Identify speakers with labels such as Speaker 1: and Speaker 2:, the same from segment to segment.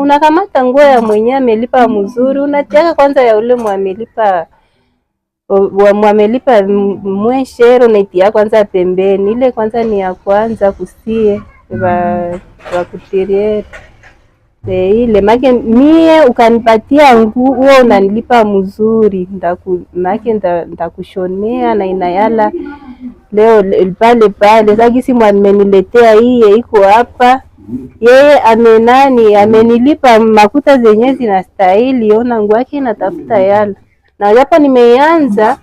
Speaker 1: unakamata nguo ya mwenye amelipa mzuri, unatiaka kwanza ya ule mwamelipa mweshero, unaitia kwanza pembeni. Ile kwanza ni ya kwanza kusie wa kutiriere ile make mie ukanipatia nguo unanilipa mzuri, ndakushonea na inayala leo pale pale. Sasa kisi mwameniletea hii iko hapa, yeye amenilipa makuta zenye zinastahili, ona nguo yake natafuta yala. Na japo nimeanza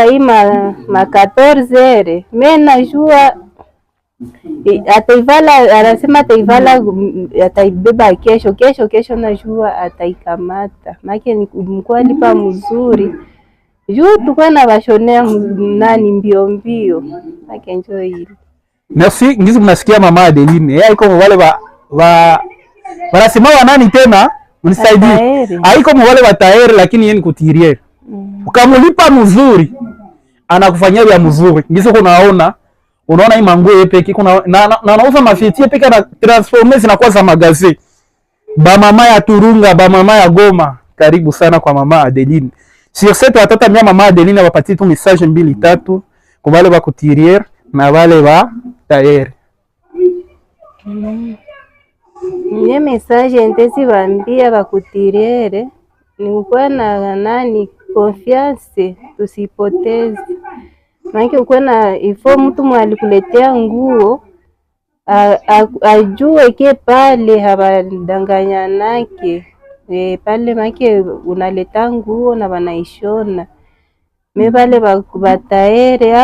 Speaker 1: hii ma 14 mimi najua ataivala, anasema ataivala, ataibeba kesho najua ataikamata, make ni mkuu alipa mzuri juu tukwe na bashonea nani mbio make njoo hili.
Speaker 2: Merci. Ngizi mnasikia mama Adeline yeye iko wale wanasema nani tena unisaidie, haiko wale wa taere, lakini yeye ni kutiriere. Ukamulipa mzuri anakufanyia ya mzuri. Ngizi unaona hii manguo yepeke kuna na nauza mafiti yepeke na transformer zinakuwa za magazi. Ba mama ya Turunga, ba mama ya Goma, karibu sana kwa mama Adeline. Sur cette watata mia mama Adeline wapatie tu message 2-3 kwa wale wa kutiriere na wale wa taere.
Speaker 1: Nye message ntezi bambia bakutiriere ni ukuwa na nani confiance, tusipoteze. Maana uko na ifo mtu mwalikuletea nguo ajue ke pale habadanganya nake pale, make unaleta nguo na banaishona. Me pale bataere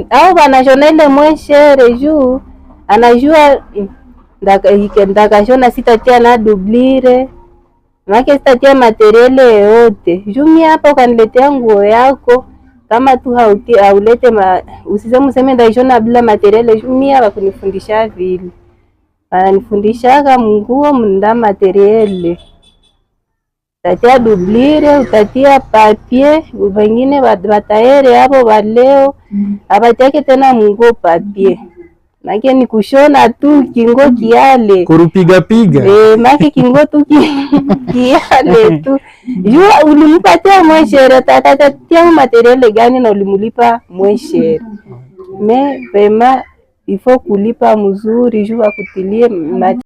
Speaker 1: au banashona ile mweshere juu anajua ndakashona, sitatia na dublire, make sitatia materiele yote. Juu mimi hapa ukaniletea nguo yako kama tu haulete usiseme ndaishona bila materiele. Mimi hapa kunifundisha vile wananifundishaga nguo mnda materiele, utatia dublire, utatia papier. Wengine bataere hapo baleo abatake tena nguo papier, make ni kushona tu kingo kiale
Speaker 2: kurupiga
Speaker 1: make kingo tu kiale tu. Jua ulimpatia mweshere, tatatia materiele gani na ulimulipa mweshere. Me vema ifo kulipa mzuri jua kutilie